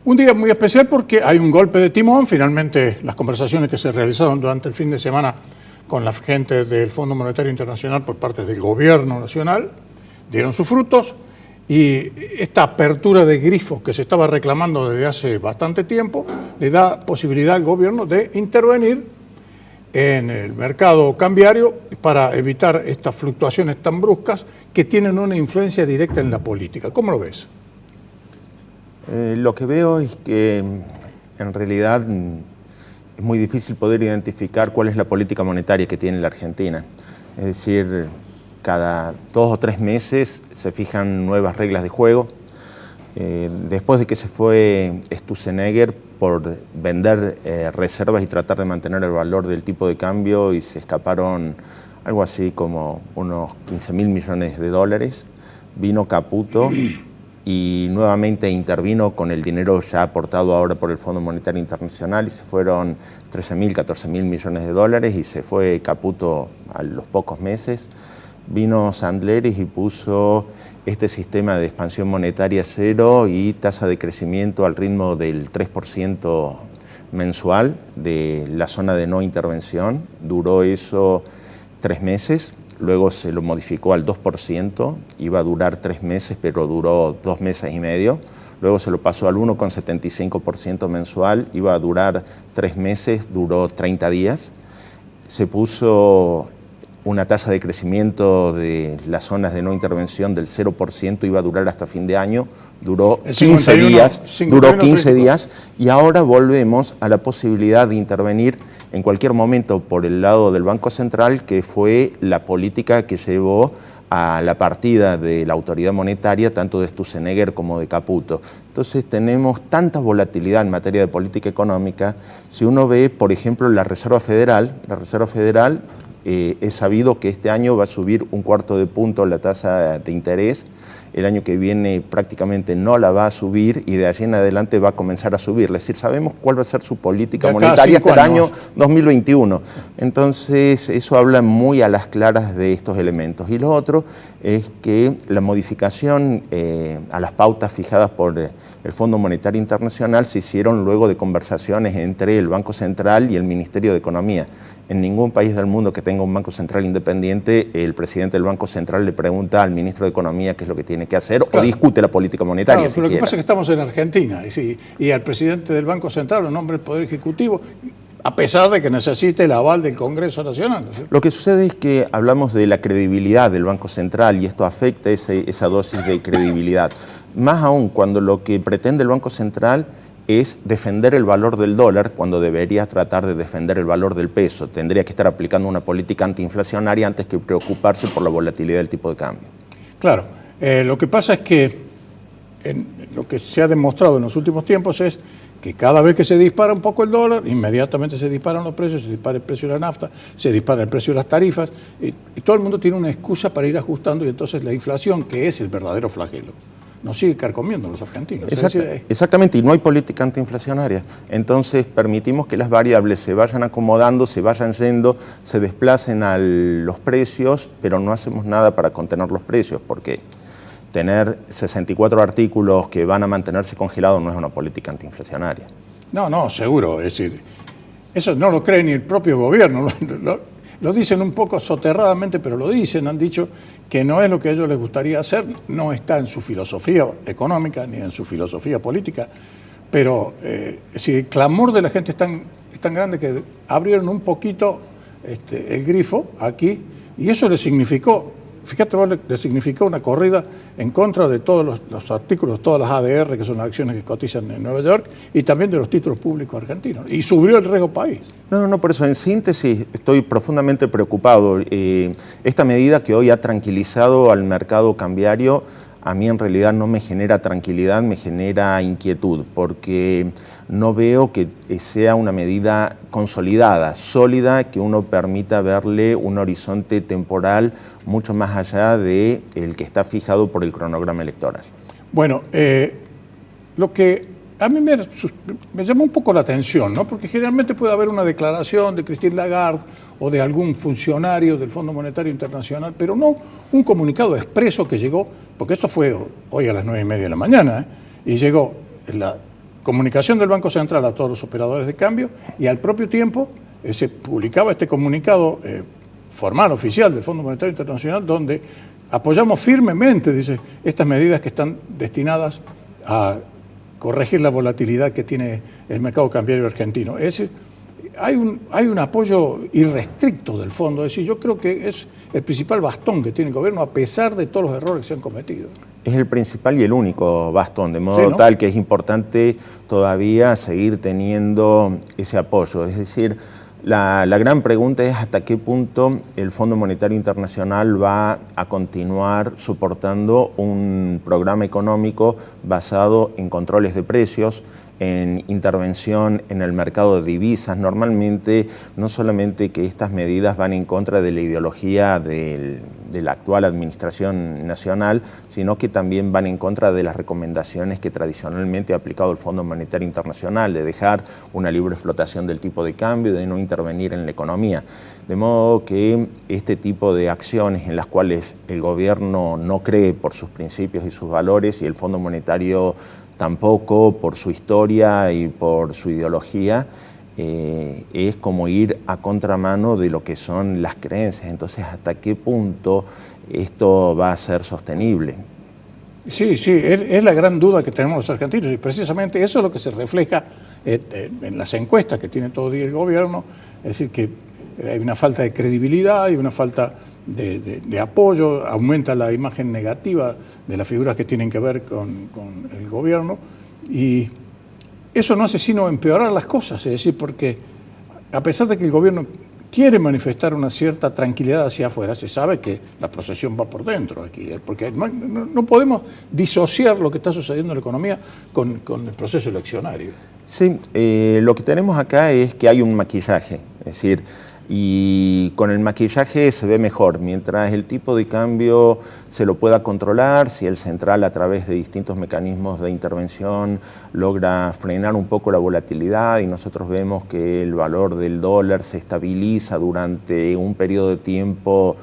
Un día muy especial porque hay un golpe de timón. Finalmente, las conversaciones que se realizaron durante el fin de semana con la gente del Fondo Monetario Internacional por parte del gobierno nacional dieron sus frutos, y esta apertura de grifos que se estaba reclamando desde hace bastante tiempo le da posibilidad al gobierno de intervenir en el mercado cambiario para evitar estas fluctuaciones tan bruscas que tienen una influencia directa en la política. ¿Cómo lo ves? Lo que veo es que en realidad es muy difícil poder identificar cuál es la política monetaria que tiene la Argentina. Es decir, cada 2 o 3 meses se fijan nuevas reglas de juego. Después de que se fue Sturzenegger por vender reservas y tratar de mantener el valor del tipo de cambio, y se escaparon algo así como unos 15.000 millones de dólares, vino Caputo y nuevamente intervino con el dinero ya aportado ahora por el Fondo Monetario Internacional, y se fueron 13.000, 14.000 millones de dólares, y se fue Caputo a los pocos meses. Vino Sandleris y puso este sistema de expansión monetaria cero y tasa de crecimiento al ritmo del 3% mensual de la zona de no intervención. Duró eso 3 meses. Luego se lo modificó al 2%, iba a durar 3 meses, pero duró 2 meses y medio. Luego se lo pasó al 1,75% mensual, iba a durar 3 meses, duró 30 días. Se puso una tasa de crecimiento de las zonas de no intervención del 0%, iba a durar hasta fin de año, duró 15 días, y ahora volvemos a la posibilidad de intervenir en cualquier momento por el lado del Banco Central, que fue la política que llevó a la partida de la autoridad monetaria, tanto de Sturzenegger como de Caputo. Entonces tenemos tanta volatilidad en materia de política económica. Si uno ve, por ejemplo, la Reserva Federal es sabido que este año va a subir 1/4 punto la tasa de interés. El año que viene prácticamente no la va a subir, y de allí en adelante va a comenzar a subir. Es decir, sabemos cuál va a ser su política monetaria hasta el año 2021. Entonces, eso habla muy a las claras de estos elementos. Y lo otro es que la modificación a las pautas fijadas por el Fondo Monetario Internacional se hicieron luego de conversaciones entre el Banco Central y el Ministerio de Economía. En ningún país del mundo que tenga un Banco Central independiente, el presidente del Banco Central le pregunta al ministro de Economía qué es lo que tiene que hacer, claro, o discute la política monetaria. Claro, pero lo que pasa es que estamos en Argentina, y al presidente del Banco Central lo nombra el Poder Ejecutivo, a pesar de que necesite el aval del Congreso Nacional. ¿No? Lo que sucede es que hablamos de la credibilidad del Banco Central, y esto afecta esa dosis de credibilidad. Más aún cuando lo que pretende el Banco Central es defender el valor del dólar, cuando debería tratar de defender el valor del peso. Tendría que estar aplicando una política antiinflacionaria antes que preocuparse por la volatilidad del tipo de cambio. Claro, lo que pasa es que lo que se ha demostrado en los últimos tiempos es que cada vez que se dispara un poco el dólar, inmediatamente se disparan los precios, se dispara el precio de la nafta, se dispara el precio de las tarifas, y todo el mundo tiene una excusa para ir ajustando, y entonces la inflación, que es el verdadero flagelo, nos sigue carcomiendo a los argentinos. Exactamente, y no hay política antiinflacionaria. Entonces permitimos que las variables se vayan acomodando, se vayan yendo, se desplacen a los precios, pero no hacemos nada para contener los precios, porque tener 64 artículos que van a mantenerse congelados no es una política antiinflacionaria. No, seguro. Es decir, eso no lo cree ni el propio gobierno. Lo dicen un poco soterradamente, pero lo dicen, han dicho que no es lo que a ellos les gustaría hacer, no está en su filosofía económica ni en su filosofía política, pero si el clamor de la gente es tan grande que abrieron un poquito el grifo aquí, y eso le significó, fíjate vos, le significó una corrida en contra de todos los artículos, todas las ADR, que son las acciones que cotizan en Nueva York, y también de los títulos públicos argentinos, y subió el riesgo país. No, por eso, en síntesis, estoy profundamente preocupado. Esta medida que hoy ha tranquilizado al mercado cambiario, a mí en realidad no me genera tranquilidad, me genera inquietud, porque no veo que sea una medida consolidada, sólida, que uno permita verle un horizonte temporal mucho más allá del que está fijado por el cronograma electoral. Bueno, lo que a mí me llamó un poco la atención, ¿no? Porque generalmente puede haber una declaración de Christine Lagarde o de algún funcionario del Fondo Monetario Internacional, pero no un comunicado expreso que llegó, porque esto fue hoy a las 9:30 de la mañana, y llegó la comunicación del Banco Central a todos los operadores de cambio, y al propio tiempo se publicaba este comunicado formal, oficial del Fondo Monetario Internacional, donde apoyamos firmemente, dice, estas medidas que están destinadas a corregir la volatilidad que tiene el mercado cambiario argentino. Es decir, hay un apoyo irrestricto del fondo. Es decir, yo creo que es el principal bastón que tiene el gobierno, a pesar de todos los errores que se han cometido. Es el principal y el único bastón, de modo sí, ¿no? tal que es importante todavía seguir teniendo ese apoyo. Es decir, la gran pregunta es hasta qué punto el Fondo Monetario Internacional va a continuar soportando un programa económico basado en controles de precios, en intervención en el mercado de divisas. Normalmente, no solamente que estas medidas van en contra de la ideología de la actual administración nacional, sino que también van en contra de las recomendaciones que tradicionalmente ha aplicado el Fondo Monetario Internacional, de dejar una libre flotación del tipo de cambio, de no intervenir en la economía. De modo que este tipo de acciones en las cuales el gobierno no cree por sus principios y sus valores, y el Fondo Monetario tampoco por su historia y por su ideología, es como ir a contramano de lo que son las creencias. Entonces, ¿hasta qué punto esto va a ser sostenible? Sí, es la gran duda que tenemos los argentinos, y precisamente eso es lo que se refleja en las encuestas que tiene todo día el gobierno. Es decir, que hay una falta de credibilidad, hay una falta de apoyo, aumenta la imagen negativa de las figuras que tienen que ver con el gobierno, y eso no hace sino empeorar las cosas. Es decir, porque a pesar de que el gobierno quiere manifestar una cierta tranquilidad hacia afuera, se sabe que la procesión va por dentro aquí, porque no podemos disociar lo que está sucediendo en la economía con el proceso eleccionario. Sí, lo que tenemos acá es que hay un maquillaje, es decir, y con el maquillaje se ve mejor. Mientras el tipo de cambio se lo pueda controlar, si el central a través de distintos mecanismos de intervención logra frenar un poco la volatilidad, y nosotros vemos que el valor del dólar se estabiliza durante un periodo de tiempo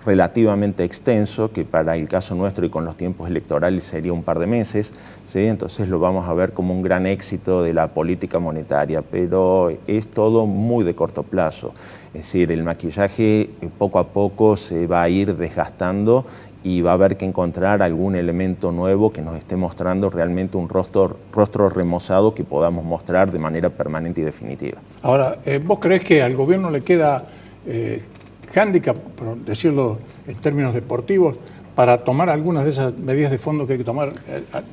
relativamente extenso, que para el caso nuestro y con los tiempos electorales sería un par de meses, ¿sí? Entonces lo vamos a ver como un gran éxito de la política monetaria, pero es todo muy de corto plazo. Es decir, el maquillaje poco a poco se va a ir desgastando, y va a haber que encontrar algún elemento nuevo que nos esté mostrando realmente un rostro remozado que podamos mostrar de manera permanente y definitiva. Ahora, ¿vos creés que al gobierno le queda hándicap, por decirlo en términos deportivos, para tomar algunas de esas medidas de fondo que hay que tomar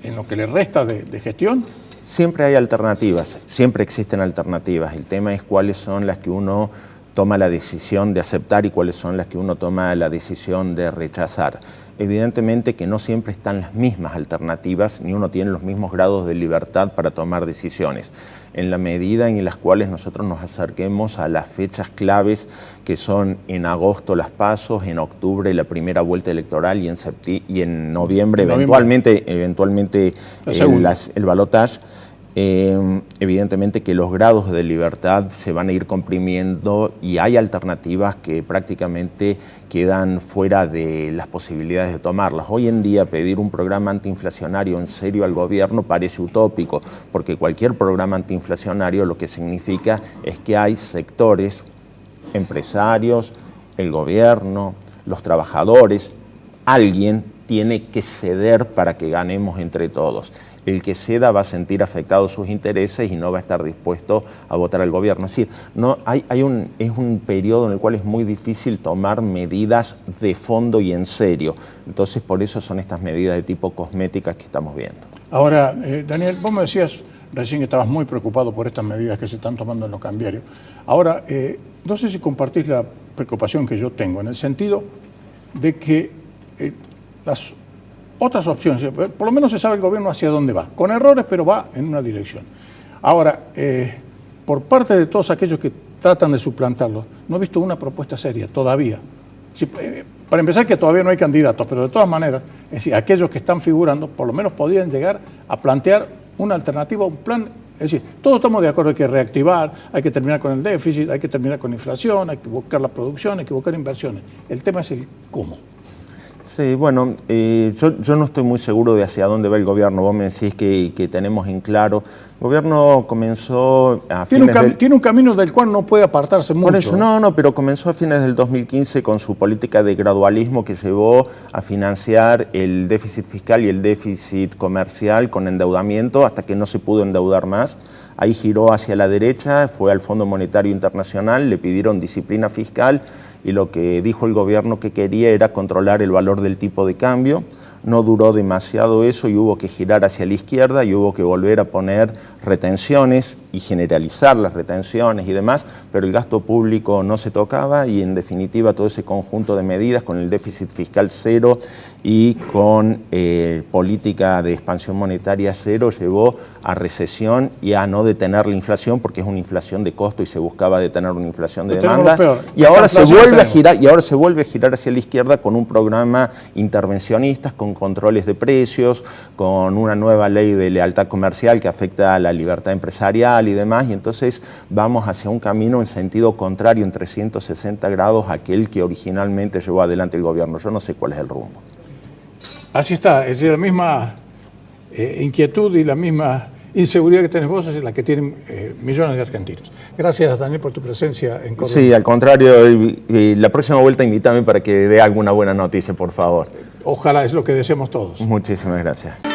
en lo que le resta de gestión? Siempre hay alternativas, siempre existen alternativas. El tema es cuáles son las que uno toma la decisión de aceptar y cuáles son las que uno toma la decisión de rechazar. Evidentemente que no siempre están las mismas alternativas, ni uno tiene los mismos grados de libertad para tomar decisiones. En la medida en las cuales nosotros nos acerquemos a las fechas claves, que son en agosto las PASO, en octubre la primera vuelta electoral, y en noviembre eventualmente el balotaje, evidentemente que los grados de libertad se van a ir comprimiendo, y hay alternativas que prácticamente quedan fuera de las posibilidades de tomarlas. Hoy en día pedir un programa antiinflacionario en serio al gobierno parece utópico, porque cualquier programa antiinflacionario lo que significa es que hay sectores, empresarios, el gobierno, los trabajadores, alguien tiene que ceder para que ganemos entre todos. El que ceda va a sentir afectados sus intereses y no va a estar dispuesto a votar al gobierno. Es decir, es un periodo en el cual es muy difícil tomar medidas de fondo y en serio. Entonces, por eso son estas medidas de tipo cosméticas que estamos viendo. Ahora, Daniel, vos me decías recién que estabas muy preocupado por estas medidas que se están tomando en los cambiarios. Ahora, no sé si compartís la preocupación que yo tengo, en el sentido de que las otras opciones, por lo menos se sabe el gobierno hacia dónde va, con errores, pero va en una dirección. Ahora, por parte de todos aquellos que tratan de suplantarlo, no he visto una propuesta seria todavía. Para empezar, que todavía no hay candidatos, pero de todas maneras, es decir, aquellos que están figurando, por lo menos podrían llegar a plantear una alternativa, un plan. Es decir, todos estamos de acuerdo, hay que reactivar, hay que terminar con el déficit, hay que terminar con la inflación, hay que buscar la producción, hay que buscar inversiones. El tema es el cómo. Sí, bueno, yo no estoy muy seguro de hacia dónde va el gobierno. Vos me decís que tenemos en claro. El gobierno comenzó a tiene un camino del cual no puede apartarse mucho. Por eso, pero comenzó a fines del 2015 con su política de gradualismo que llevó a financiar el déficit fiscal y el déficit comercial con endeudamiento hasta que no se pudo endeudar más. Ahí giró hacia la derecha, fue al Fondo Monetario Internacional, le pidieron disciplina fiscal y lo que dijo el gobierno que quería era controlar el valor del tipo de cambio. No duró demasiado eso y hubo que girar hacia la izquierda y hubo que volver a poner retenciones y generalizar las retenciones y demás, pero el gasto público no se tocaba y en definitiva todo ese conjunto de medidas con el déficit fiscal cero y con política de expansión monetaria cero llevó a recesión y a no detener la inflación porque es una inflación de costo y se buscaba detener una inflación de demanda. Y ahora se vuelve a girar hacia la izquierda con un programa intervencionista, con controles de precios, con una nueva ley de lealtad comercial que afecta a la libertad empresarial y demás, y entonces vamos hacia un camino en sentido contrario, en 360 grados, a aquel que originalmente llevó adelante el gobierno. Yo no sé cuál es el rumbo. Así está, es decir, la misma inquietud y la misma inseguridad que tenés vos es la que tienen millones de argentinos. Gracias, Daniel, por tu presencia en Córdoba. Sí, al contrario, la próxima vuelta invítame para que dé alguna buena noticia, por favor. Ojalá, es lo que deseamos todos. Muchísimas gracias.